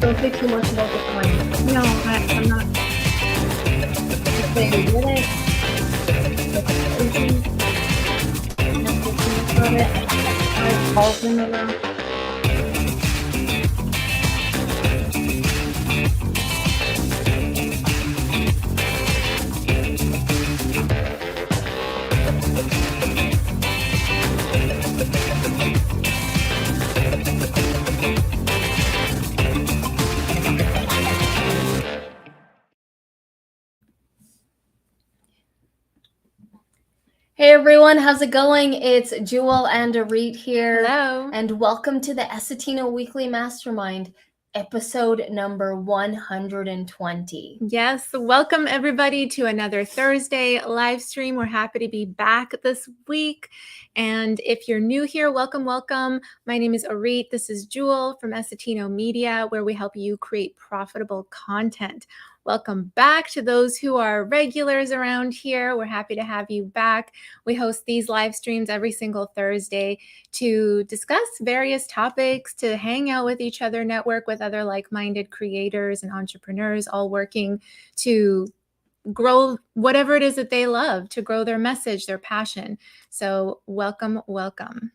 Don't say too much about the client. No, I'm not. Just say we did it. Got it. I called him around. Hey everyone, how's it going? It's Jewel and Arit here. Hello. And welcome to the Essetino Weekly Mastermind, episode number 120. Yes, welcome everybody to another Thursday live stream. We're happy to be back this week. And if you're new here, welcome, welcome. My name is Arit. This is Jewel from Essetino Media, where we help you create profitable content. Welcome back to those who are regulars around here. We're happy to have you back. We host these live streams every single Thursday to discuss various topics, to hang out with each other, network with other like-minded creators and entrepreneurs, all working to grow whatever it is that they love, to grow their message, their passion. So welcome, welcome.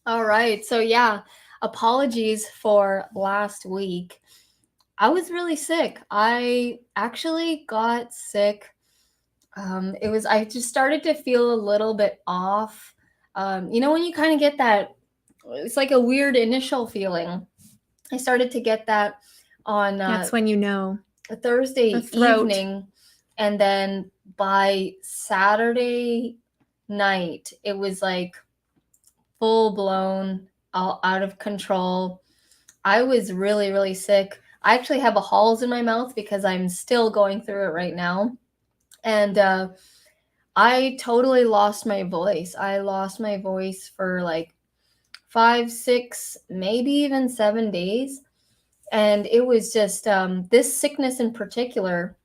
All right. So yeah, apologies for last week. I was really sick. I actually got sick. I just started to feel a little bit off. When you kind of get that, it's like a weird initial feeling. I started to get that on That's when you know. a Thursday evening, and then by Saturday night, it was like full blown, all out of control. I was really, really sick. I actually have a halls in my mouth because I'm still going through it right now. And I totally lost my voice. I lost my voice for like 5, 6, maybe even 7 days. And it was just this sickness in particular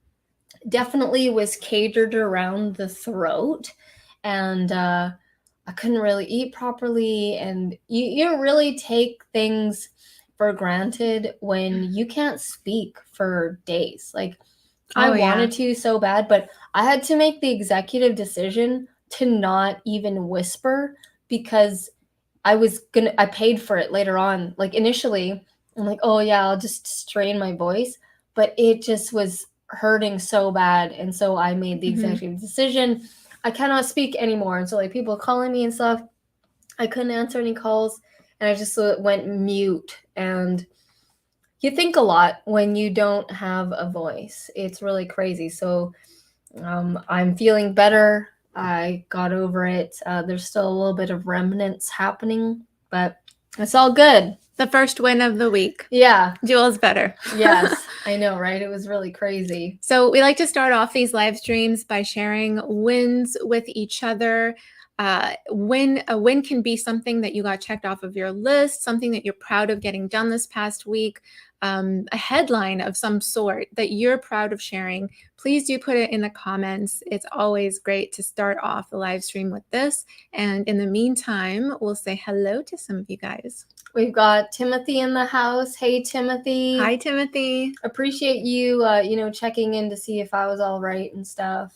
definitely was catered around the throat. And I couldn't really eat properly. And you really take things for granted when you can't speak for days. Like, I wanted to so bad, but I had to make the executive decision to not even whisper because I paid for it later on. Like, initially, I'm like, oh yeah, I'll just strain my voice. But it just was hurting so bad. And so I made the executive decision. I cannot speak anymore. And so like people calling me and stuff, I couldn't answer any calls. And I just went mute. And you think a lot when you don't have a voice. It's really crazy. So I'm feeling better. I got over it. There's still a little bit of remnants happening, but it's all good. The first win of the week. Yeah. Jewel's better. Yes, I know, right? It was really crazy. So we like to start off these live streams by sharing wins with each other. A win can be something that you got checked off of your list, something that you're proud of getting done this past week, a headline of some sort that you're proud of sharing. Please do put it in the comments. It's always great to start off the live stream with this. And in the meantime, we'll say hello to some of you guys. We've got Timothy in the house. Hey, Timothy. Hi, Timothy. Appreciate you, checking in to see if I was all right and stuff.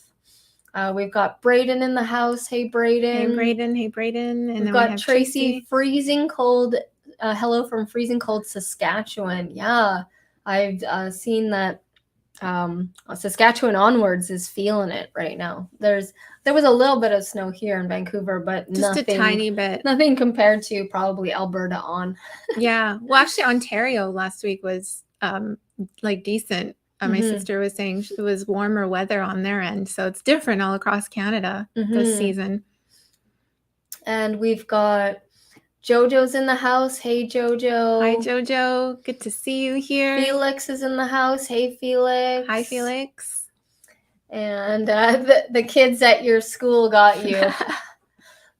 We've got Brayden in the house. Hey, Brayden. Hey, Brayden. Hey, Brayden. And we've then got we have Tracy. Freezing cold. Hello from freezing cold Saskatchewan. Yeah, I've seen that Saskatchewan onwards is feeling it right now. There was a little bit of snow here in Vancouver, but just a tiny bit. Nothing compared to probably Alberta on. Yeah. Well, actually, Ontario last week was decent. My sister was saying it was warmer weather on their end. So it's different all across Canada this season. And we've got Jojo's in the house. Hey, Jojo. Hi, Jojo. Good to see you here. Felix is in the house. Hey, Felix. Hi, Felix. And the kids at your school got you.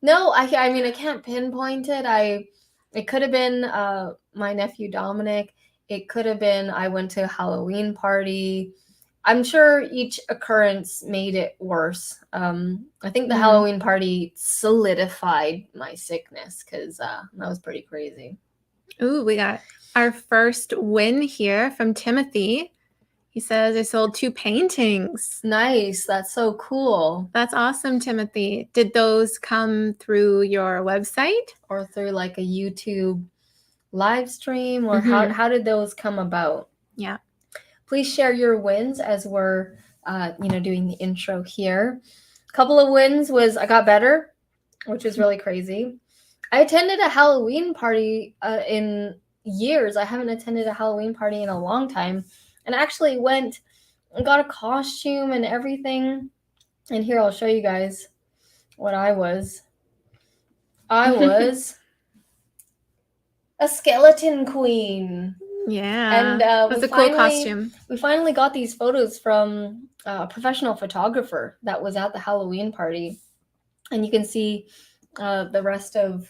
No, I mean, I can't pinpoint it. It could have been my nephew Dominic. It could have been I went to a Halloween party. I'm sure each occurrence made it worse. I think the Halloween party solidified my sickness because that was pretty crazy. Ooh, we got our first win here from Timothy. He says, I sold 2 paintings. Nice. That's so cool. That's awesome, Timothy. Did those come through your website? Or through like a YouTube live stream? Or how did those come about? Yeah. Please share your wins as we're doing the intro here. A couple of wins was I got better, which was really crazy. I attended a Halloween party in years. I haven't attended a Halloween party in a long time. And actually went and got a costume and everything. And here, I'll show you guys what I was. I was a skeleton queen. Yeah. And that's a cool costume. We finally got these photos from a professional photographer that was at the Halloween party. And you can see the rest of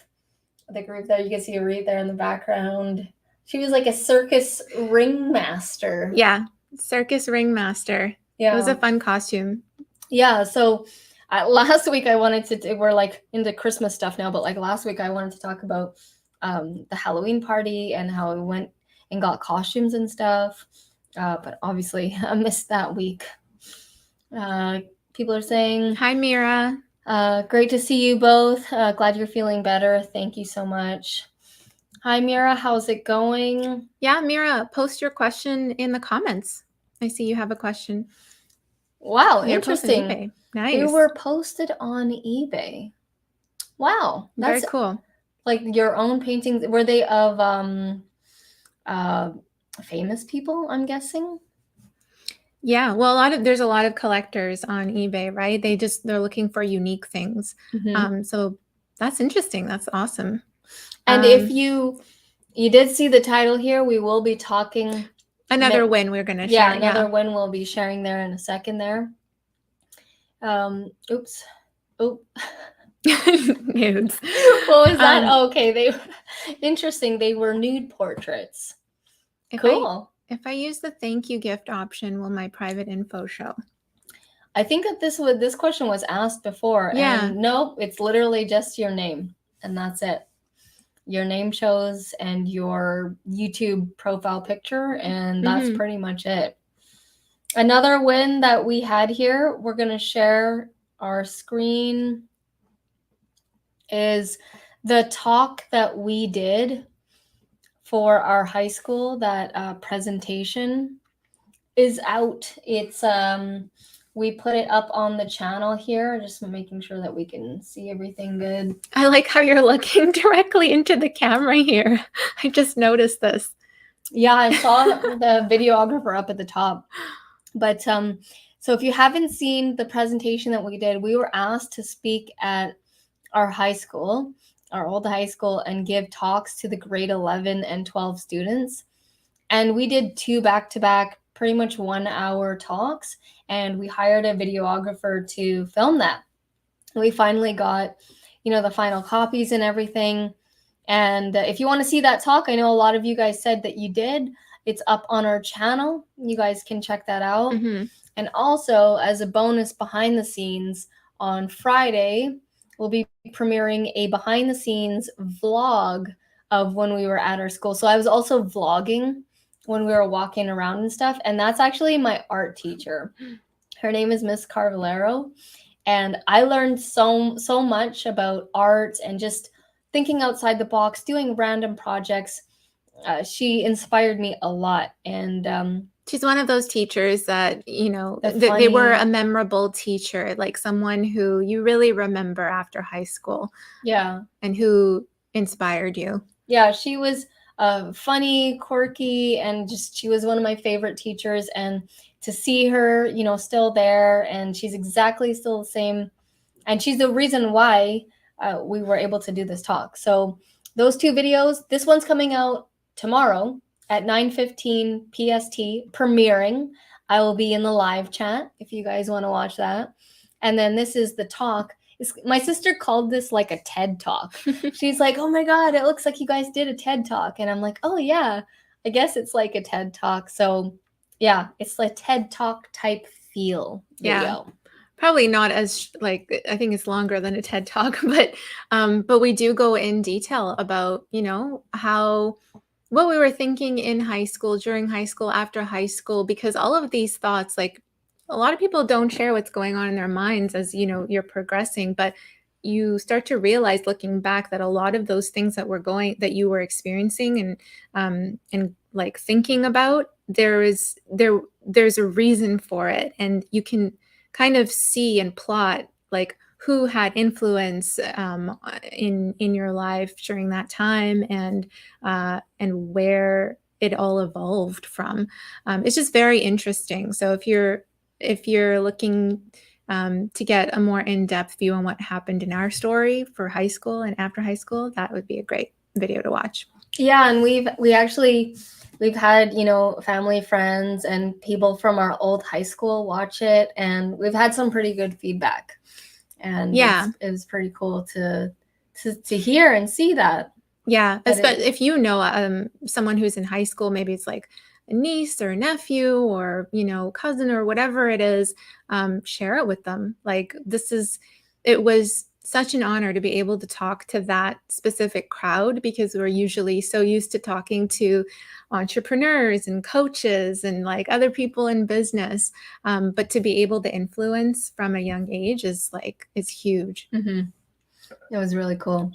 the group there. You can see Arit there in the background. She was like a circus ringmaster. Yeah, circus ringmaster. Yeah. It was a fun costume. Yeah, so last week we're like into Christmas stuff now, but like last week I wanted to talk about the Halloween party and how we went and got costumes and stuff. But obviously I missed that week. People are saying, hi, Mira. Great to see you both. Glad you're feeling better. Thank you so much. Hi, Mira. How's it going? Yeah, Mira, post your question in the comments. I see you have a question. Wow, interesting. Nice. We were posted on eBay. Wow, that's very cool. Like your own paintings. Were they of famous people, I'm guessing? Yeah, well, there's a lot of collectors on eBay, right? They're looking for unique things. So that's interesting. That's awesome. And if you did see the title here, we will be talking another win we're going to share. Another win we'll be sharing there in a second there. Oops. Oh. Nudes. What was that? Okay, interesting. They were nude portraits. Cool. If I use the thank you gift option, will my private info show? I think that this question was asked before. Yeah. And nope, it's literally just your name, and that's it. Your name shows and your YouTube profile picture, and that's pretty much it. Another win that we had here, we're going to share our screen, is the talk that we did for our high school. That presentation is out. It's we put it up on the channel here, just making sure that we can see everything good. I like how you're looking directly into the camera here. I just noticed this. Yeah, I saw the videographer up at the top. But so if you haven't seen the presentation that we did, we were asked to speak at our high school, our old high school, and give talks to the grade 11 and 12 students. And we did 2 back-to-back, pretty much 1-hour talks, and we hired a videographer to film that. We finally got, the final copies and everything. And if you want to see that talk, I know a lot of you guys said that you did. It's up on our channel. You guys can check that out. And also, as a bonus behind the scenes, on Friday, we'll be premiering a behind the scenes vlog of when we were at our school. So I was also vlogging when we were walking around and stuff. And that's actually my art teacher. Her name is Miss Carvalero. And I learned so much about art and just thinking outside the box, doing random projects. She inspired me a lot. And she's one of those teachers that, they were a memorable teacher, like someone who you really remember after high school. Yeah. And who inspired you. Yeah, she was funny, quirky, and she was one of my favorite teachers. And to see her, still there, and she's exactly still the same. And she's the reason why we were able to do this talk. So those 2 videos, this one's coming out tomorrow at 9:15 PST, premiering. I will be in the live chat if you guys want to watch that. And then this is the talk. My sister called this like a TED Talk. She's like, oh my God, it looks like you guys did a TED Talk. And I'm like, oh yeah, I guess it's like a TED Talk. So yeah, it's like TED Talk type feel video. Yeah. Probably not as I think it's longer than a TED Talk, but we do go in detail about, how what we were thinking in high school, during high school, after high school, because all of these thoughts, like a lot of people don't share what's going on in their minds as you're progressing, but you start to realize looking back that a lot of those things that you were experiencing and like thinking about, there's a reason for it, and you can kind of see and plot like who had influence in your life during that time, and where it all evolved from. It's just very interesting. So if you're looking to get a more in-depth view on what happened in our story for high school and after high school, that would be a great video to watch. Yeah, and we've had, family, friends, and people from our old high school watch it, and we've had some pretty good feedback. And yeah, it was pretty cool to hear and see that. Yeah, especially if someone who's in high school, maybe it's like a niece or a nephew or cousin or whatever it is, share it with them. Like it was such an honor to be able to talk to that specific crowd, because we're usually so used to talking to entrepreneurs and coaches and like other people in business, but to be able to influence from a young age is huge. Mm-hmm. It was really cool.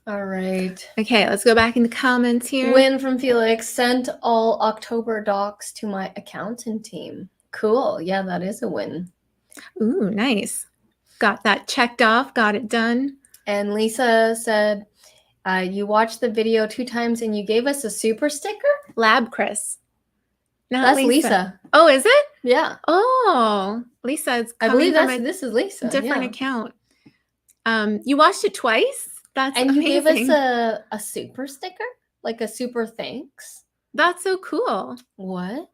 All right. Okay, let's go back in the comments here. Win from Felix: sent all October docs to my accountant team. Cool. Yeah, that is a win. Ooh, nice. Got that checked off, got it done. And Lisa said, you watched the video 2 times and you gave us a super sticker? Lab Chris. That's Lisa. Oh, is it? Yeah. Oh, Lisa is coming. I believe this is Lisa. Different account. You watched it twice? That's and amazing. You gave us a super sticker? Like a super thanks? That's so cool. What?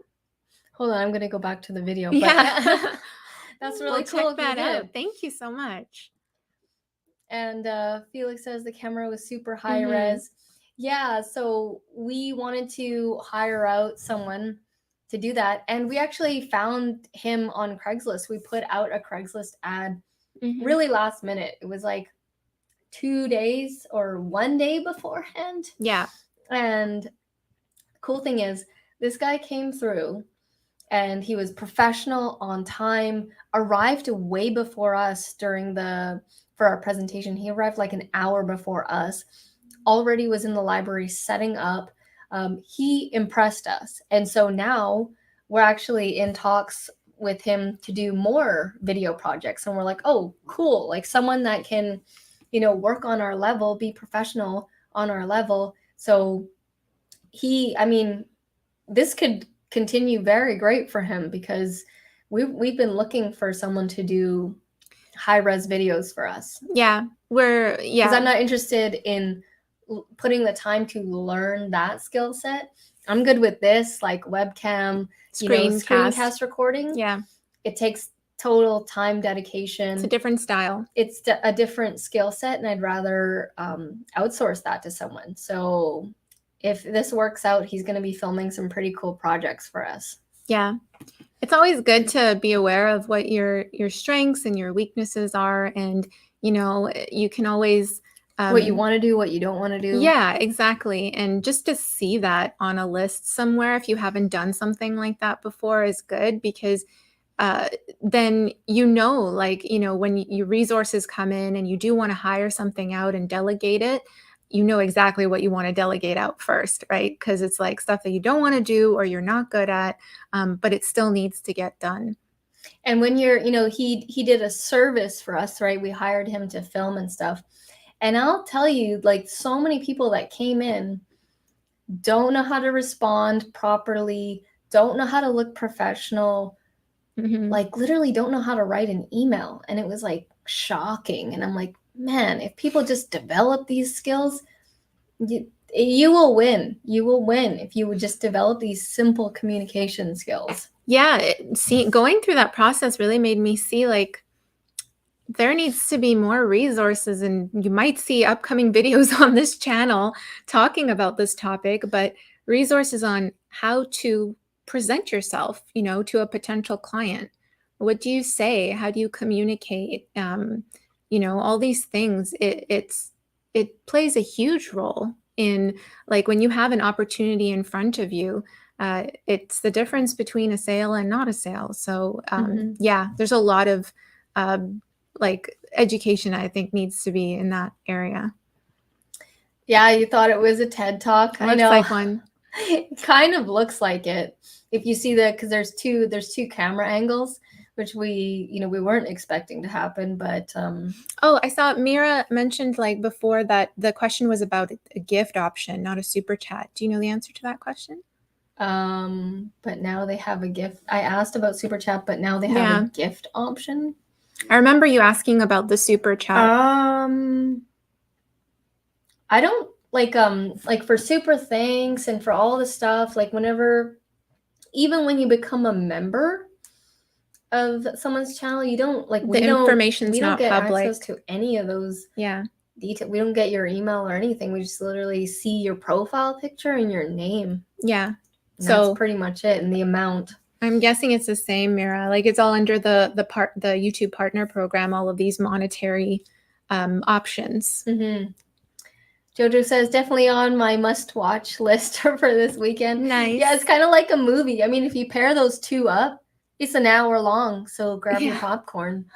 Hold on, I'm going to go back to the video. Yeah. That's really cool. Check that out. Thank you so much. And Felix says the camera was super high res. Yeah, so we wanted to hire out someone to do that. And we actually found him on Craigslist. We put out a Craigslist ad really last minute. It was like 2 days or 1 day beforehand. Yeah. And the cool thing is, this guy came through and he was professional, on time, arrived way before us for our presentation. He arrived like an hour before us, already was in the library setting up. He impressed us. And so now we're actually in talks with him to do more video projects. And we're like, oh, cool. Like someone that can, work on our level, be professional on our level. So this could continue very great for him, because we've been looking for someone to do high res videos for us. Yeah, because I'm not interested in putting the time to learn that skill set. I'm good with this, like webcam, screencast recording. Yeah, it takes total time dedication. It's a different style. It's a different skill set, and I'd rather outsource that to someone. So if this works out, he's going to be filming some pretty cool projects for us. Yeah. It's always good to be aware of what your strengths and your weaknesses are. And, you can always... what you want to do, what you don't want to do. Yeah, exactly. And just to see that on a list somewhere, if you haven't done something like that before, is good, because then when your resources come in and you do want to hire something out and delegate it, you know exactly what you want to delegate out first, right? Because it's like stuff that you don't want to do or you're not good at, but it still needs to get done. And when you're, he did a service for us, right? We hired him to film and stuff. And I'll tell you, like, so many people that came in don't know how to respond properly, don't know how to look professional, like literally don't know how to write an email. And it was like shocking. And I'm like, man, if people just develop these skills, you will win. You will win if you would just develop these simple communication skills. Yeah. Going through that process really made me see, like, there needs to be more resources, and you might see upcoming videos on this channel talking about this topic, but resources on how to present yourself, to a potential client. What do you say? How do you communicate? All these things, it plays a huge role in like when you have an opportunity in front of you. It's the difference between a sale and not a sale. So yeah, there's a lot of like education I think needs to be in that area. Yeah, you thought it was a TED Talk. I Looks know. like one. It kind of looks like it. If you see because there's two camera angles, which we weren't expecting to happen, but Oh, I saw Mira mentioned like before that the question was about a gift option, not a super chat. Do you know the answer to that question? But now they have a gift. I asked about super chat, but now they have a gift option. I remember you asking about the super chat. I don't like for super thanks and for all the stuff, like whenever, even when you become a member of someone's channel, you don't like the information's not get public. access to any of those details. We don't get your email or anything. We just literally see your profile picture and your name. Yeah. And so that's pretty much it. And the amount. I'm guessing it's the same, Mira. Like it's all under the YouTube partner program, all of these monetary options. Mm-hmm. Jojo says, definitely on my must-watch list for this weekend. Nice. Yeah, it's kind of like a movie. I mean, if you pair those two up, it's an hour long, so grab your popcorn.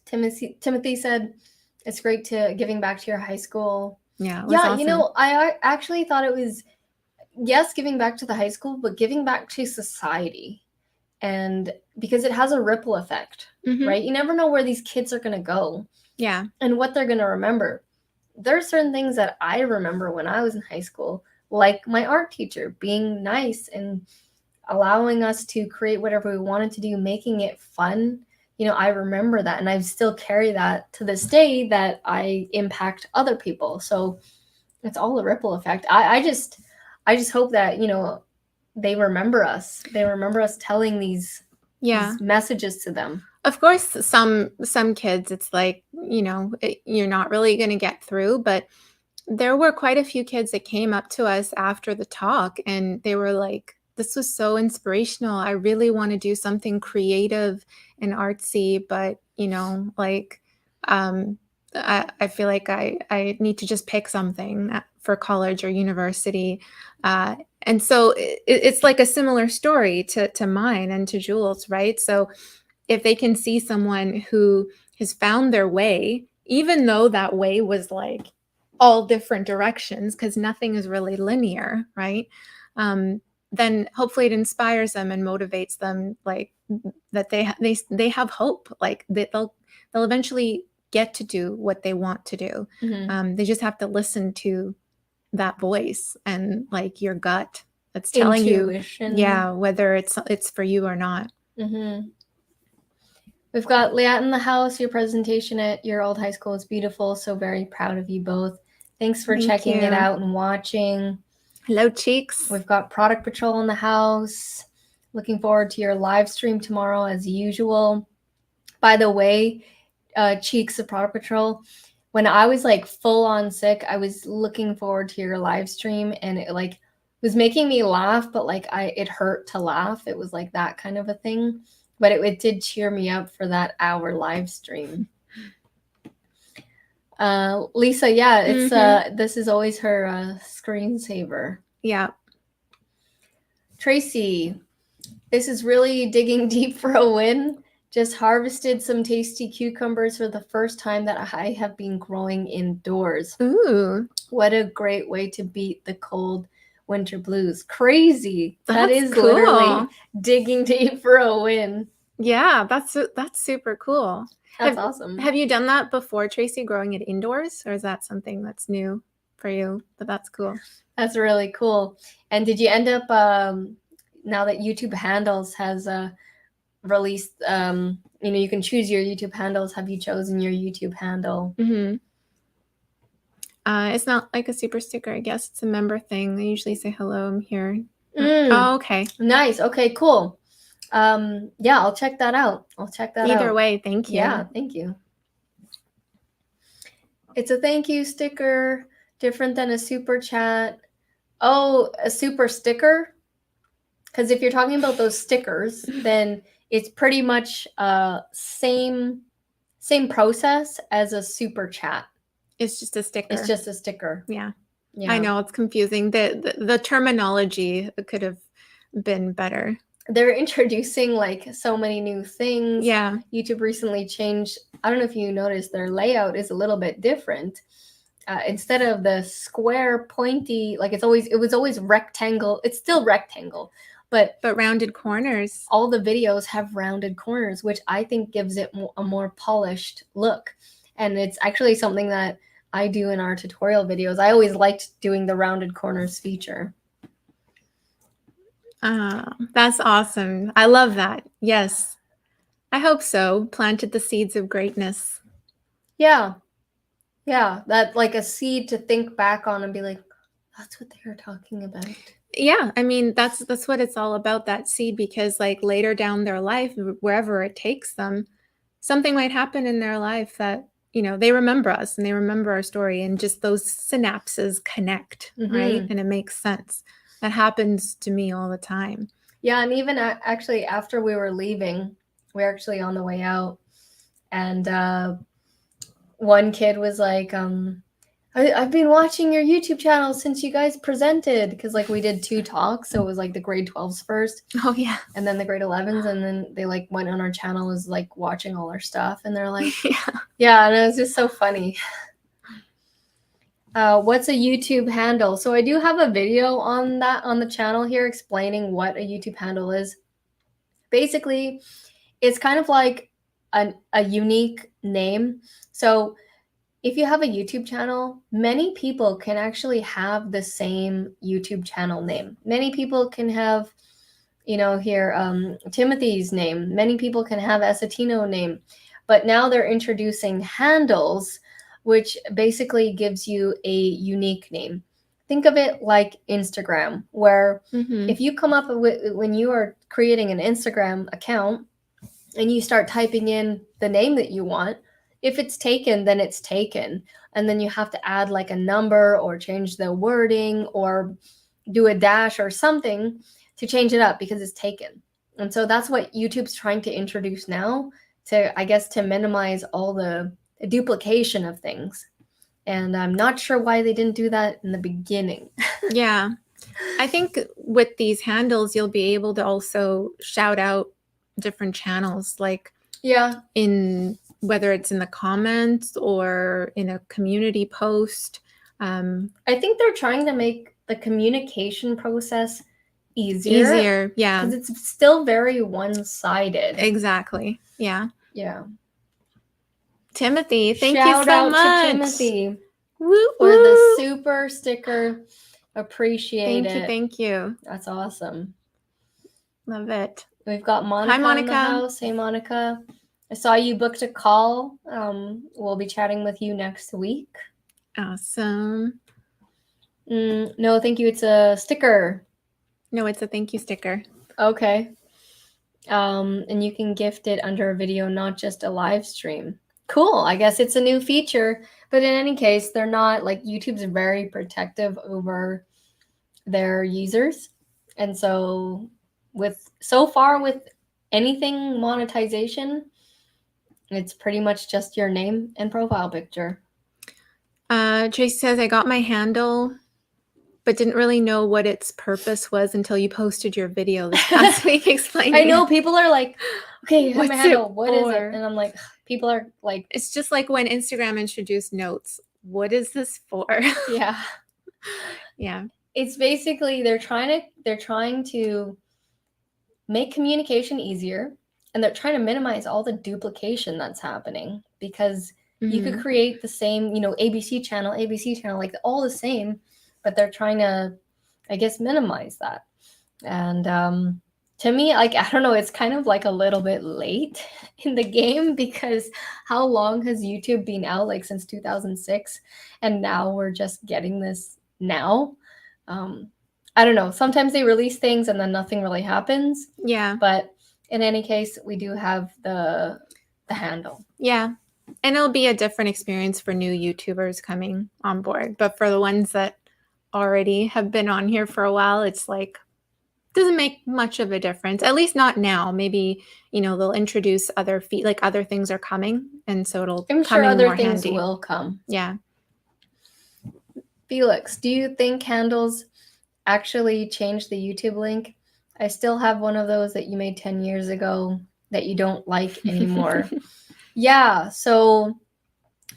Timothy said, it's great to giving back to your high school. Yeah, awesome. I actually thought it was, yes, giving back to the high school, but giving back to society. And because it has a ripple effect, right? You never know where these kids are going to go. Yeah. And what they're going to remember. There are certain things that I remember when I was in high school, like my art teacher being nice and allowing us to create whatever we wanted to do, making it fun. I remember that, and I still carry that to this day, that I impact other people. So it's all a ripple effect. I just hope that, they remember us. They remember us telling these messages to them. Of course, some kids, it's like, you're not really going to get through, but there were quite a few kids that came up to us after the talk and they were like, this was so inspirational. I really want to do something creative and artsy, but, I feel like I need to just pick something for college or university. And so it's like a similar story to mine and to Jules, right? So if they can see someone who has found their way, even though that way was like all different directions, because nothing is really linear, right? Then hopefully it inspires them and motivates them, like that they have hope, like that they'll eventually get to do what they want to do. They just have to listen to that voice and like your gut that's telling intuition. Whether it's for you or not. We've got Liat in the house. Your presentation at your old high school is beautiful. So very proud of you both. Thanks for checking it out and watching. Hello, Cheeks. We've got Product Patrol in the house. Looking forward to your live stream tomorrow as usual. By the way, Cheeks of Product Patrol, when I was like full on sick, I was looking forward to your live stream, and it like was making me laugh, but like it hurt to laugh. It was like that kind of a thing. But it did cheer me up for that hour live stream. Lisa, it's this is always her screensaver. Yeah. Tracy, this is really digging deep for a win. Just harvested some tasty cucumbers for the first time that I have been growing indoors. Ooh. What a great way to beat the cold winter blues. Crazy. That is cool. Literally digging deep for a win. Yeah, that's super cool. That's awesome. Have you done that before, Tracy, growing it indoors, or is that something that's new for you? But that's cool. That's really cool. And did you end up, now that YouTube Handles has released, you can choose your YouTube handles. Have you chosen your YouTube handle? It's not like a super sticker, I guess. It's a member thing. They usually say, hello, I'm here. Oh, okay. Nice. Okay, cool. I'll check that out. Either way, thank you. Yeah, thank you. It's a thank you sticker, different than a super chat. Oh, a super sticker? Because if you're talking about those stickers, then it's pretty much same process as a super chat. It's just a sticker. It's just a sticker. Yeah. Yeah. I know it's confusing. The terminology could have been better. They're introducing like so many new things. Yeah. YouTube recently changed. I don't know if you noticed, their layout is a little bit different. Instead of the square pointy, like it was always rectangle. It's still rectangle, but rounded corners. all the videos have rounded corners, which I think gives it a more polished look. And it's actually something that I do in our tutorial videos. I always liked doing the rounded corners feature. That's awesome. I love that. Yes. I hope so. Planted the seeds of greatness. Yeah. Yeah, that like a seed to think back on and be like, that's what they were talking about. Yeah, I mean that's what it's all about, that seed, because like later down their life, wherever it takes them, something might happen in their life that, you know, they remember us and they remember our story, and just those synapses connect, right? And it makes sense. That happens to me all the time. Yeah, and even actually after we were leaving, we were actually on the way out, and one kid was like, I've been watching your YouTube channel since you guys presented, because like we did 2 talks, so it was like the grade 12s first. Oh yeah. And then the grade 11s, and then they like went on our channel, was like watching all our stuff, and they're like, yeah, and it was just so funny. What's a YouTube handle? So I do have a video on that on the channel here explaining what a YouTube handle is. Basically, it's kind of like a unique name. So if you have a YouTube channel, many people can actually have the same YouTube channel name. Many people can have, you know, here, Timothy's name. Many people can have Essetino name. But now they're introducing handles, which basically gives you a unique name. Think of it like Instagram, where if you come up with, when you are creating an Instagram account and you start typing in the name that you want, if it's taken, then it's taken. And then you have to add like a number or change the wording or do a dash or something to change it up because it's taken. And so that's what YouTube's trying to introduce now, to, I guess, to minimize all the duplication of things. And I'm not sure why they didn't do that in the beginning. Yeah. I think with these handles, you'll be able to also shout out different channels, like in whether it's in the comments or in a community post. I think they're trying to make the communication process easier. Yeah. Because it's still very one-sided. Exactly. Yeah. Yeah. Timothy, thank Shout you so out much. to Timothy Woo, for the super sticker. Appreciate it. Thank you. That's awesome. Love it. We've got Monica, Hi, Monica. in the house. Hey, Monica. I saw you booked a call. We'll be chatting with you next week. Awesome. No, thank you. It's a sticker. No, it's a thank you sticker. Okay. And you can gift it under a video, not just a live stream. Cool. I guess it's a new feature. But in any case, they're not, like, YouTube's very protective over their users. And so so far with anything monetization, it's pretty much just your name and profile picture. Tracy says, I got my handle, but didn't really know what its purpose was until you posted your video this past week explaining. I know, people are like, okay, What's my handle, it what is for? it? And I'm like, people are like, it's just like when Instagram introduced notes. What is this for? Yeah. Yeah. It's basically they're trying to make communication easier, and they're trying to minimize all the duplication that's happening, because you could create the same, you know, ABC channel, like all the same, but they're trying to, I guess, minimize that. And to me, like, I don't know, it's kind of like a little bit late in the game, because how long has YouTube been out? Like since 2006, and now we're just getting this now. I don't know. Sometimes they release things and then nothing really happens. Yeah. But in any case, we do have the handle. Yeah. And it'll be a different experience for new YouTubers coming on board. But for the ones that already have been on here for a while, it's like, doesn't make much of a difference. At least not now. Maybe, you know, they'll introduce other other things are coming. And so it'll I'm come sure in other more things handy. will come. Yeah. Felix, do you think handles actually change the YouTube link? I still have one of those that you made 10 years ago that you don't like anymore. Yeah, so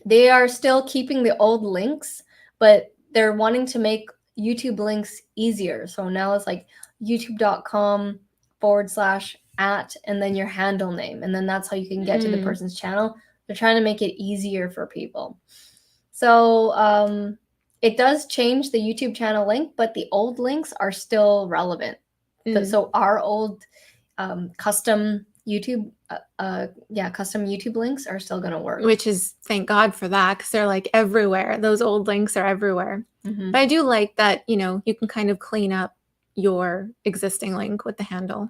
they are still keeping the old links, but they're wanting to make YouTube links easier. So now it's like youtube.com/@ and then your handle name. And then that's how you can get to the person's channel. They're trying to make it easier for people. So it does change the YouTube channel link, but the old links are still relevant. So our old custom YouTube custom YouTube links are still going to work. Which is, thank God for that, because they're like everywhere. Those old links are everywhere. But I do like that, you can kind of clean up your existing link with the handle.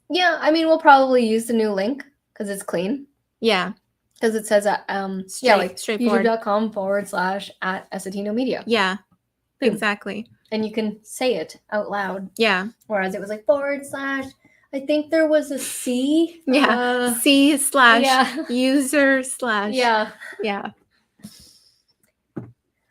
Yeah, I mean, we'll probably use the new link because it's clean. Yeah. Because it says like straightforward. youtube.com/@ Essetino Media. Yeah, Boom. exactly. And you can say it out loud. Yeah. Whereas it was like / I think there was a C. Yeah. C/ user / Yeah. Yeah.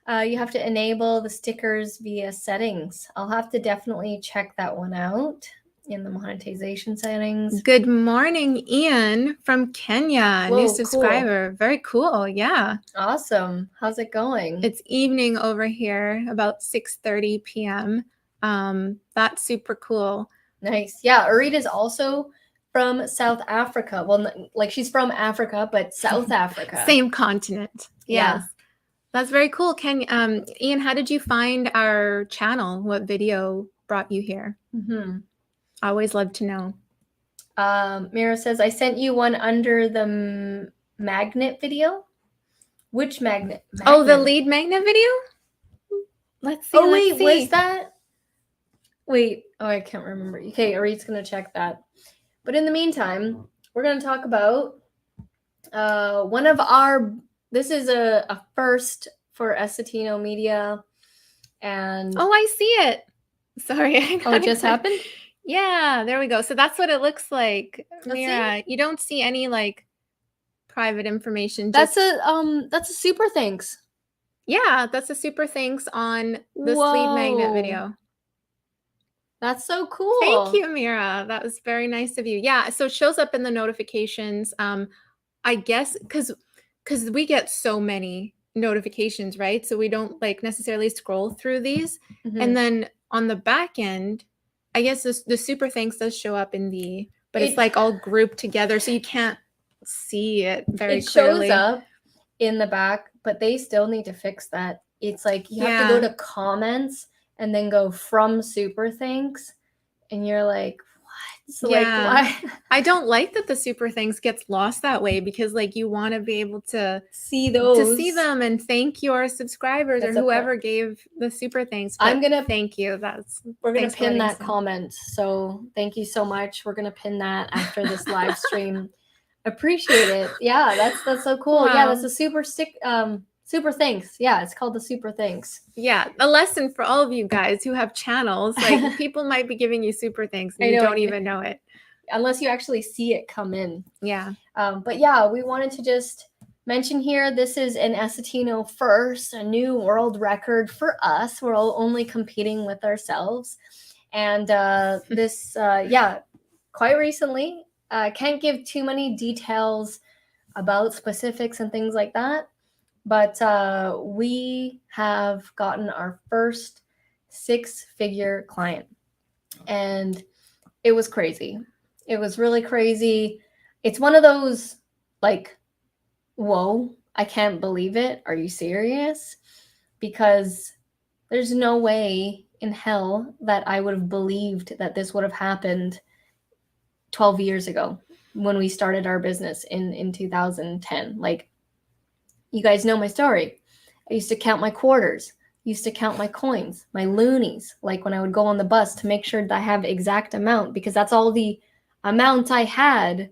You have to enable the stickers via settings. I'll have to definitely check that one out in the monetization settings. Good morning, Ian from Kenya. Whoa, new subscriber. Cool. Very cool. Yeah. Awesome. How's it going? It's evening over here, about 6:30 p.m. That's super cool. Nice. Yeah, Arita's also from South Africa. Well, like she's from Africa, but South Africa. Same continent. Yeah. Yes. That's very cool. Ian, how did you find our channel? What video brought you here? I always love to know. Mira says, I sent you one under the magnet video. Which magnet? Oh, the lead magnet video? Let's see. Oh, wait, was that? Wait. Oh, I can't remember. Okay, Arita's going to check that. But in the meantime, we're going to talk about one of our... This is a first for Essetino Media. And oh, I see it. Sorry. Oh, it just happened? Yeah, there we go. So that's what it looks like. Mira, you don't see any like private information. That's a super thanks. Yeah, that's a super thanks on this lead magnet video. That's so cool. Thank you, Mira. That was very nice of you. Yeah, so it shows up in the notifications. I guess because we get so many notifications, right? So we don't like necessarily scroll through these. And then on the back end, I guess the super thanks does show up but it's like all grouped together, so you can't see it very clearly. It shows up in the back, but they still need to fix that. It's like you have to go to comments and then go from super thanks, and you're like, what? So like, why? I don't like that the super thanks gets lost that way, because like you want to be able to see them and thank your subscribers or whoever gave the super thanks. I'm gonna thank you. We're gonna pin that comment. So thank you so much. We're gonna pin that after this live stream. Appreciate it. Yeah, that's so cool. Wow. Yeah, that's a super thanks. Yeah, it's called the super thanks. Yeah, a lesson for all of you guys who have channels. Like people might be giving you super thanks and you don't even know it. Unless you actually see it come in. Yeah. But yeah, we wanted to just mention here, this is an Essetino first, a new world record for us. We're all only competing with ourselves. And this, quite recently, can't give too many details about specifics and things like that. But we have gotten our first 6-figure client. And it was crazy. It was really crazy. It's one of those, like, whoa, I can't believe it. Are you serious? Because there's no way in hell that I would have believed that this would have happened 12 years ago when we started our business in 2010. Like, you guys know my story. I used to count my quarters, used to count my coins, my loonies, like when I would go on the bus to make sure that I have exact amount, because that's all the amount I had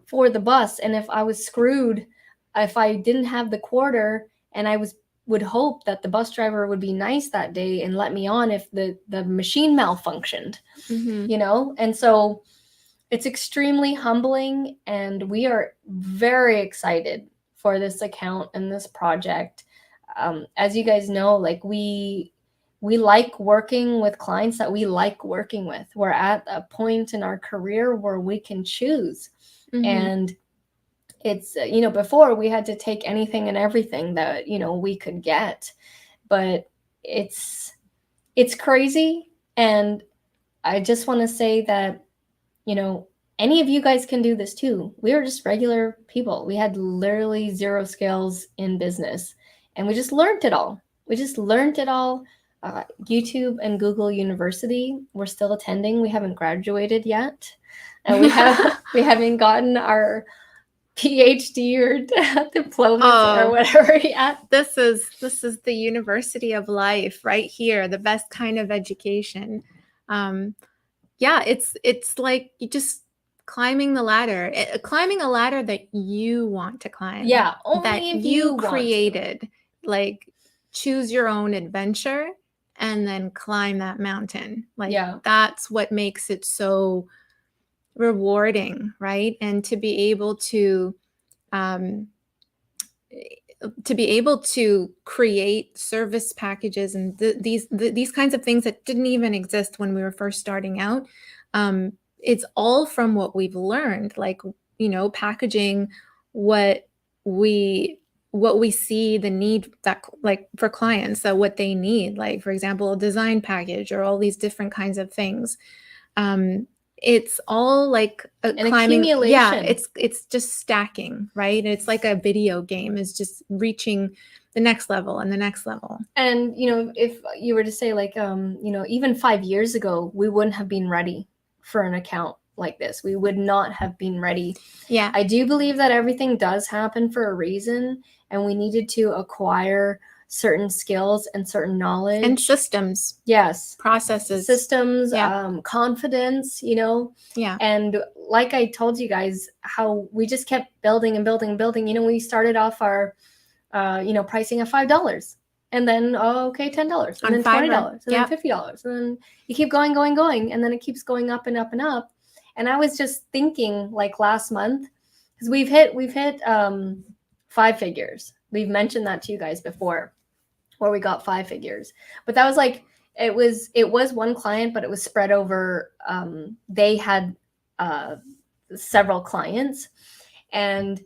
for the bus. And if I was screwed, if I didn't have the quarter, and I would hope that the bus driver would be nice that day and let me on if the machine malfunctioned, you know? And so it's extremely humbling, and we are very excited for this account and this project. as you guys know, like we like working with clients that we like working with. We're at a point in our career where we can choose. And it's, before we had to take anything and everything that, we could get, but it's crazy. And I just want to say that, any of you guys can do this too. We were just regular people. We had literally zero skills in business, and we just learned it all. YouTube and Google University, we're still attending. We haven't graduated yet, and we haven't gotten our PhD or diploma or whatever yet. This is the university of life right here, the best kind of education. It's like you just climbing the ladder, climbing a ladder that you want to climb. Yeah, only that if you created. Like, choose your own adventure and then climb that mountain. Like, that's what makes it so rewarding, right? And to be able to create service packages and these kinds of things that didn't even exist when we were first starting out. It's all from what we've learned, like, packaging what we see the need, that, like, for clients, that what they need, like, for example, a design package or all these different kinds of things. It's all like an accumulation. Yeah, it's just stacking, right? It's like a video game, is just reaching the next level and the next level. And if you were to say, like, even 5 years ago, we wouldn't have been ready for an account like this. We would not have been ready. Yeah, I do believe that everything does happen for a reason, and we needed to acquire certain skills and certain knowledge and systems. Yes, processes, systems, confidence, Yeah. And like I told you guys, how we just kept building and building and building. We started off our pricing at $5, and then $10, and then $20, and then $50, and then you keep going, and then it keeps going up and up and up. And I was just thinking, like, last month, because we've hit 5 figures. We've mentioned that to you guys before, where we got 5 figures. But that was like, it was one client, but it was spread over, they had several clients, and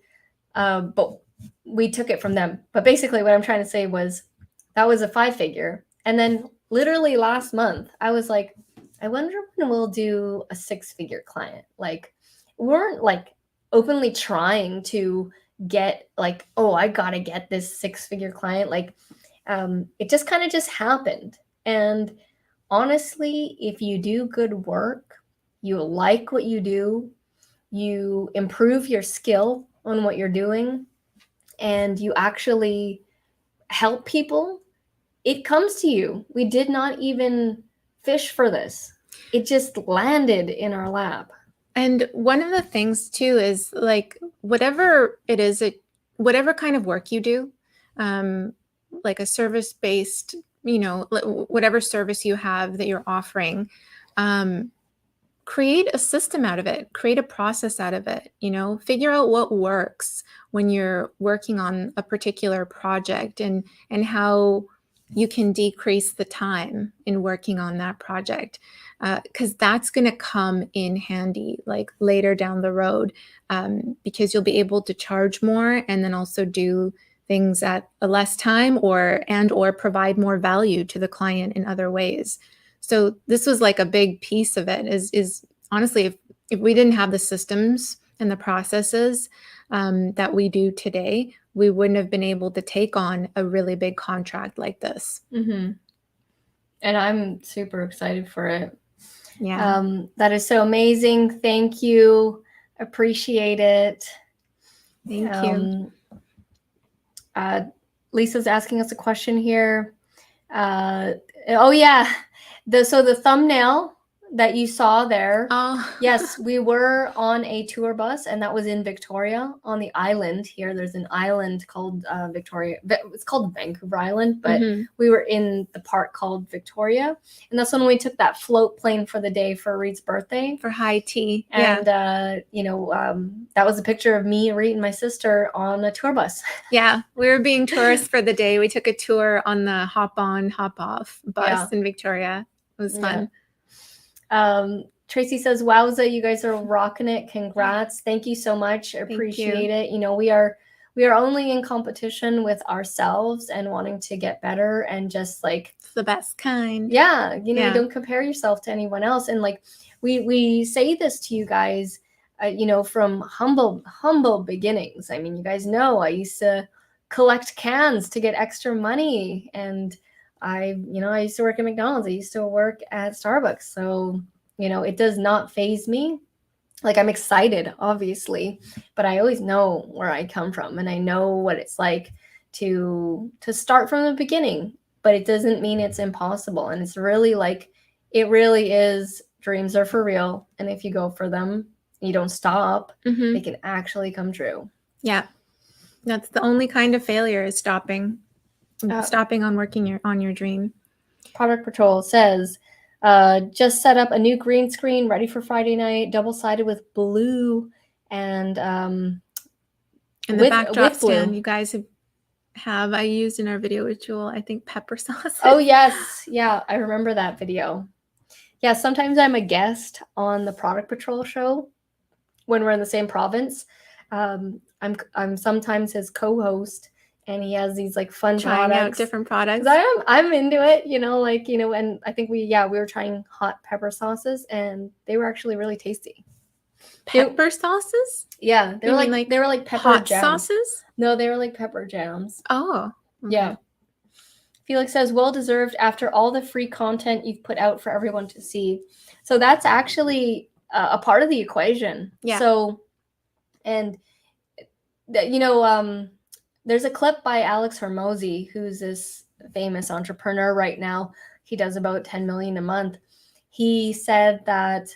but we took it from them. But basically what I'm trying to say was, that was a 5 figure. And then literally last month, I was like, I wonder when we'll do a 6 figure client. Like, we weren't like openly trying to get, like, oh, I gotta get this 6 figure client. Like, it just kind of just happened. And honestly, if you do good work, you like what you do, you improve your skill on what you're doing, and you actually help people, it comes to you. We did not even fish for this. It just landed in our lap. And one of the things too is, like, whatever it is, whatever kind of work you do, like a service-based, whatever service you have that you're offering, create a system out of it, create a process out of it, figure out what works when you're working on a particular project, and how you can decrease the time in working on that project, because that's going to come in handy, like, later down the road, because you'll be able to charge more and then also do things at a less time, or provide more value to the client in other ways. So this was like a big piece of it, is honestly, if we didn't have the systems and the processes that we do today, we wouldn't have been able to take on a really big contract like this. Mm-hmm. And I'm super excited for it. Yeah. That is so amazing. Thank you. Appreciate it. Thank you. Lisa's asking us a question here. Oh yeah. So the thumbnail that you saw there. Oh. Yes, we were on a tour bus, and that was in Victoria on the island here. There's an island called Victoria. It's called Vancouver Island, but we were in the part called Victoria. And that's when we took that float plane for the day for Reed's birthday. For high tea. And, that was a picture of me, Reed, and my sister on a tour bus. Yeah, we were being tourists for the day. We took a tour on the hop-on, hop-off bus in Victoria. It was fun. Tracy says, wowza, you guys are rocking it. Congrats. Thank you so much. Appreciate it. We are only in competition with ourselves and wanting to get better and just like it's the best kind. Yeah. Don't compare yourself to anyone else. And like we say this to you guys, from humble beginnings. I mean, you guys know I used to collect cans to get extra money, and I used to work at McDonald's. I used to work at Starbucks. So, it does not faze me. Like, I'm excited, obviously, but I always know where I come from, and I know what it's like to start from the beginning, but it doesn't mean it's impossible. And it's really like, it really is, dreams are for real. And if you go for them, you don't stop, they can actually come true. Yeah. That's the only kind of failure, is stopping on working on your dream. Product Patrol says, just set up a new green screen ready for Friday night, double-sided with blue and the backdrop stand you guys have I used in our video with Jewel, I think pepper sauce. Oh yes, yeah, I remember that video. Yeah, sometimes I'm a guest on the Product Patrol show when we're in the same province. I'm sometimes his co-host, and he has these like fun trying products, out different products. I'm into it, and I think we were trying hot pepper sauces, and they were actually really tasty. Pepper sauces? Yeah, they were like pepper hot jams. Sauces? No, they were like pepper jams. Oh, okay. Yeah. Felix says, well deserved after all the free content you've put out for everyone to see. So that's actually a part of the equation. Yeah. So, and there's a clip by Alex Hormozy, who's this famous entrepreneur right now. He does about 10 million a month. He said that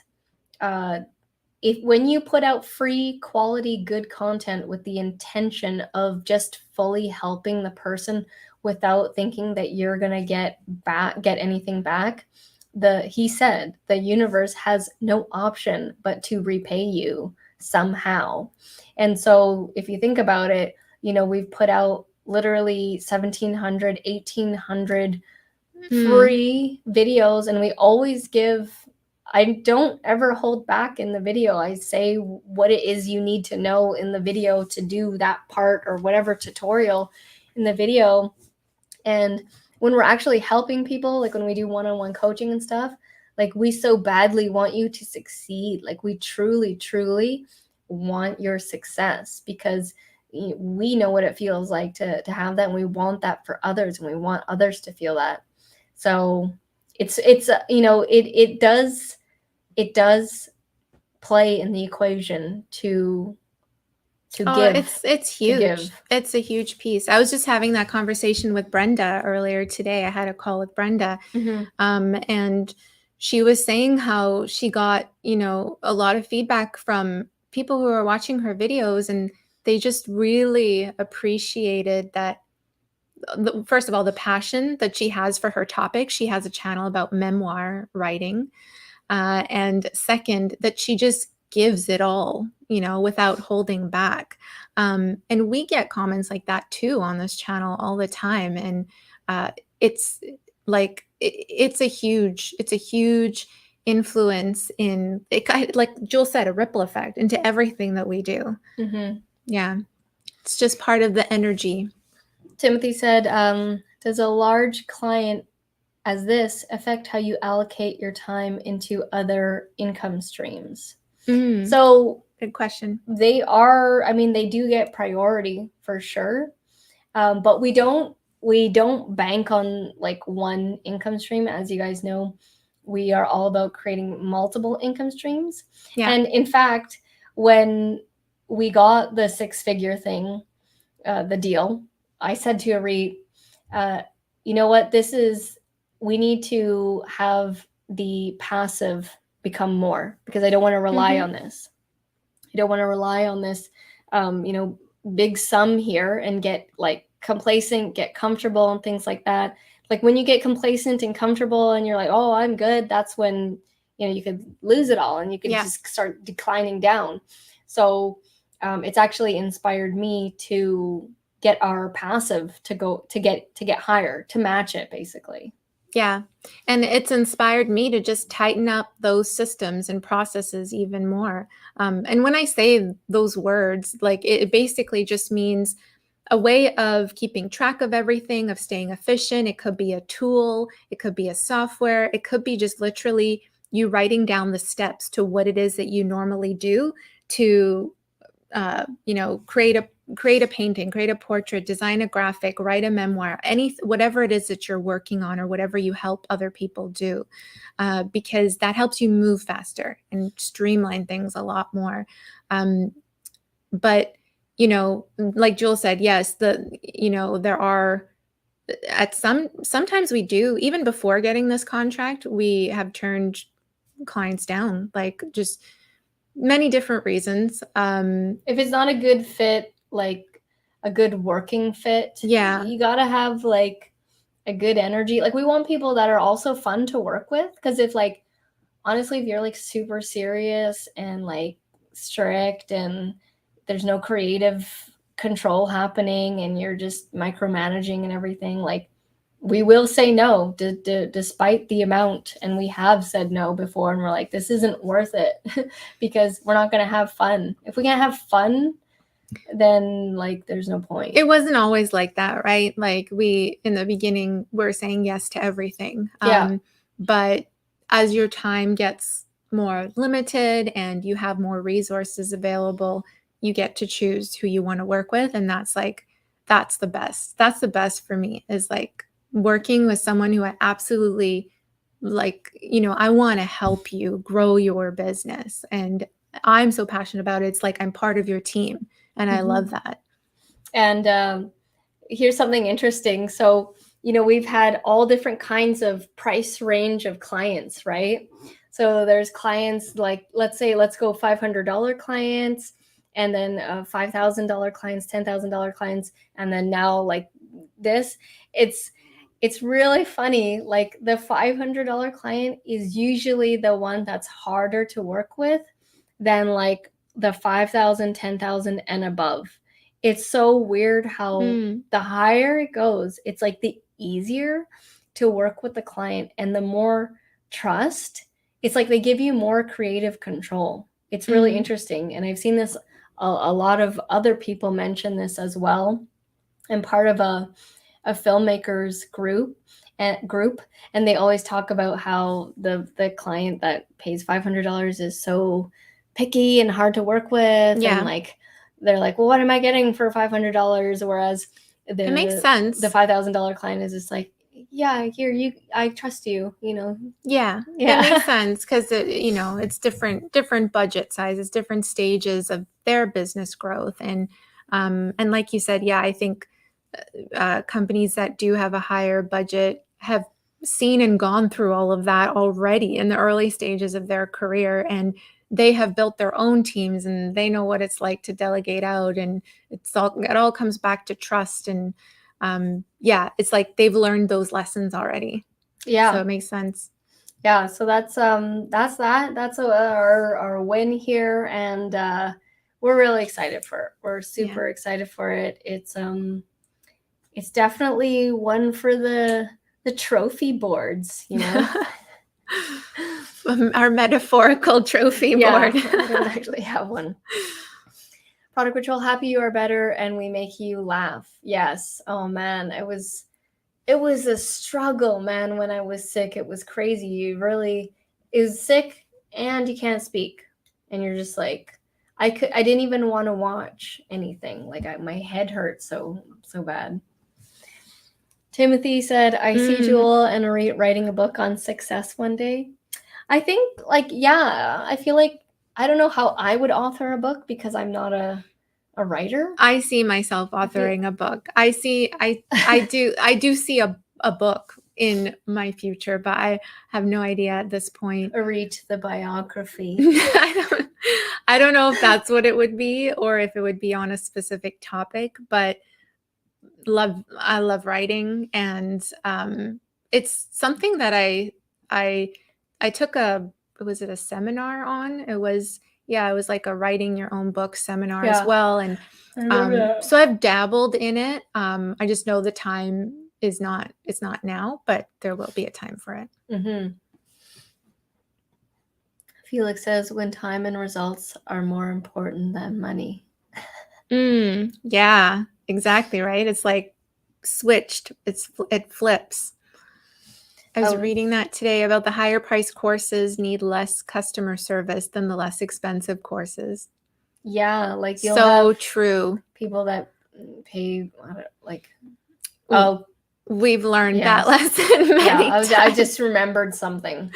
when you put out free, quality, good content with the intention of just fully helping the person without thinking that you're gonna get anything back, he said the universe has no option but to repay you somehow. And so if you think about it, we've put out literally 1,700, 1,800 free videos, and we always I don't ever hold back in the video. I say what it is you need to know in the video to do that part or whatever tutorial in the video. And when we're actually helping people, like when we do one-on-one coaching and stuff, like we so badly want you to succeed. Like we truly, truly want your success, because we know what it feels like to have that, and we want that for others, and we want others to feel that. So it does play in the equation to give. It's huge. It's a huge piece. I was just having that conversation with Brenda earlier today. I had a call with Brenda, and she was saying how she got, a lot of feedback from people who are watching her videos, and they just really appreciated that. First of all, the passion that she has for her topic. She has a channel about memoir writing. And second, that she just gives it all, without holding back. And we get comments like that too on this channel all the time. And it's like, it's a huge influence in it, like Jewel said, a ripple effect into everything that we do. Yeah. It's just part of the energy. Timothy said, does a large client as this affect how you allocate your time into other income streams? So good question. They do get priority for sure. But we don't bank on like one income stream. As you guys know, we are all about creating multiple income streams. Yeah. And in fact, when we got the 6-figure thing, the deal, I said to Arit, you know what, we need to have the passive become more, because I don't want to rely Mhm. on this. I don't want to rely on this, big sum here and get like complacent, get comfortable and things like that. Like when you get complacent and comfortable and you're like, oh, I'm good, that's when, you could lose it all and you could Yeah. just start declining down. So it's actually inspired me to get our passive to get higher, to match it basically. Yeah. And it's inspired me to just tighten up those systems and processes even more. And when I say those words, like it basically just means a way of keeping track of everything, of staying efficient. It could be a tool, it could be a software, it could be just literally you writing down the steps to what it is that you normally do to create a painting, create a portrait, design a graphic, write a memoir, whatever it is that you're working on or whatever you help other people do, because that helps you move faster and streamline things a lot more. But like Jewel said, yes, there are sometimes we do, even before getting this contract, we have turned clients down, like just many different reasons. If it's not a good fit, like a good working fit, Yeah. you gotta have like a good energy. Like we want people that are also fun to work with, because if like honestly, if you're like super serious and like strict and there's no creative control happening and you're just micromanaging and everything, like we will say no despite the amount. And we have said no before and we're like, this isn't worth it because we're not going to have fun. If we can't have fun, then like there's no point. It wasn't always like that, right? Like we, in the beginning, we're saying yes to everything. Yeah. But as your time gets more limited and you have more resources available, you get to choose who you want to work with. And that's the best. That's the best for me, is like working with someone who I absolutely like, I want to help you grow your business. And I'm so passionate about it. It's like I'm part of your team. And I love that. And here's something interesting. So, we've had all different kinds of price range of clients, right? So there's clients like, let's go $500 clients, and then $5,000 clients, $10,000 clients, and then now like this. It's really funny. Like the $500 client is usually the one that's harder to work with than like the 5,000, 10,000 and above. It's so weird how the higher it goes, it's like the easier to work with the client and the more trust. It's like they give you more creative control. It's really interesting. And I've seen this, a lot of other people mention this as well. I'm part of a filmmakers group, and they always talk about how the client that pays $500 is so picky and hard to work with. Yeah. And like they're like, well, what am I getting for $500? Whereas it makes sense. the $5,000 client is just like, yeah, here, I trust you, Yeah. It makes sense, because it's different budget sizes, different stages of their business growth. And like you said, yeah, I think companies that do have a higher budget have seen and gone through all of that already in the early stages of their career, and they have built their own teams and they know what it's like to delegate out, and it all comes back to trust. And it's like they've learned those lessons already. Yeah. So it makes sense. Yeah, so that's our win here, and we're really excited for it. We're super excited for it. It's definitely one for the trophy boards, Our metaphorical trophy board. We don't actually have one. Product Patrol, happy you are better and we make you laugh. Yes. Oh man, it was a struggle, man. When I was sick, it was crazy. You really is sick and you can't speak, and you're just like, I didn't even want to watch anything. Like my head hurt so bad. Timothy said, I see Jewel and Arit writing a book on success one day. I think, like, yeah, I feel like, I don't know how I would author a book because I'm not a writer. I see myself authoring a book. I do see a book in my future, but I have no idea at this point. Read the biography. I don't know if that's what it would be or if it would be on a specific topic, but I love writing, and it's something that I took was it a seminar on? It was like a writing your own book seminar as well, and so I've dabbled in it. I just know the time it's not now, but there will be a time for it. Mm-hmm. Felix says, when time and results are more important than money. Yeah, exactly, right? It's like switched. It flips. I was reading that today about the higher price courses need less customer service than the less expensive courses. Yeah, like you'll so have true. People that pay like we've learned that lesson many times. I just remembered something.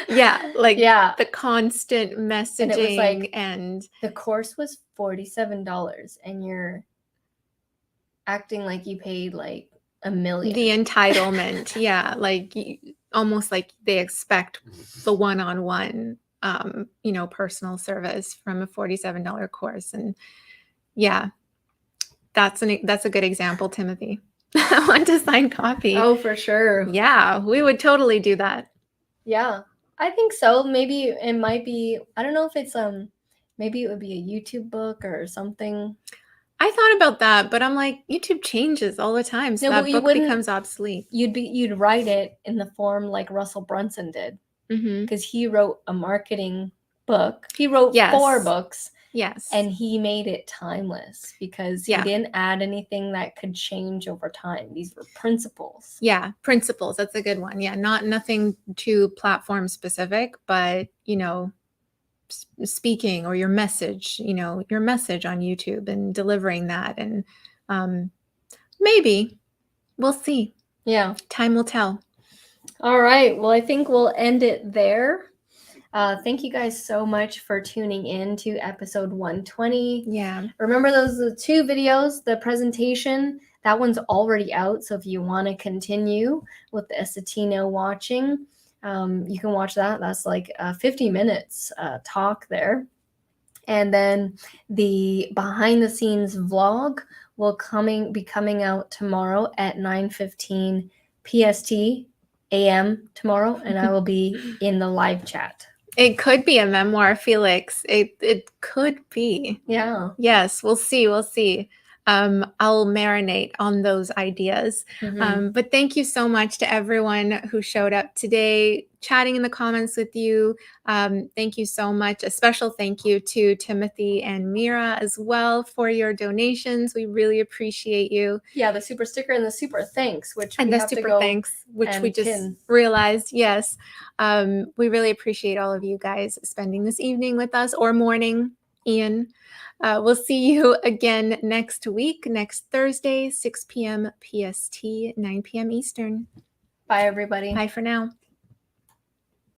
The constant messaging, and it was like, and the course was $47 and you're acting like you paid like $1 million. The entitlement. Like almost like they expect the one-on-one personal service from a $47 course. And that's a good example, Timothy. I want to sign copy. Oh, for sure. Yeah, we would totally do that. Yeah, I think so. Maybe it might be, I don't know if it's maybe it would be a YouTube book or something. I thought about that, but I'm like, YouTube changes all the time, so that book becomes obsolete. You'd write it in the form like Russell Brunson did, because he wrote a marketing book. He wrote 4 books. Yes. And he made it timeless because he didn't add anything that could change over time. These were principles. Yeah, principles. That's a good one. Yeah, nothing too platform specific, but speaking or your message on YouTube and delivering that, and maybe we'll see. Yeah, time will tell. All right, well, I think we'll end it there. Thank you guys so much for tuning in to episode 120. Yeah, remember those are the 2 videos. The presentation, that one's already out, so if you want to continue with the Essetino watching, you can watch that. That's like 50 minutes talk there. And then the behind the scenes vlog will be coming out tomorrow at 9:15 PST AM tomorrow, and I will be in the live chat. It could be a memoir, Felix. It could be. Yeah. Yes, we'll see. I'll marinate on those ideas. But thank you so much to everyone who showed up today, chatting in the comments with you. Thank you so much. A special thank you to Timothy and Mira as well for your donations. We really appreciate you. Yeah, the super sticker and the super thanks, which we just realized. Yes. We really appreciate all of you guys spending this evening with us, or morning, Ian. We'll see you again next week, next Thursday, 6 p.m. PST, 9 p.m. Eastern. Bye, everybody. Bye for now.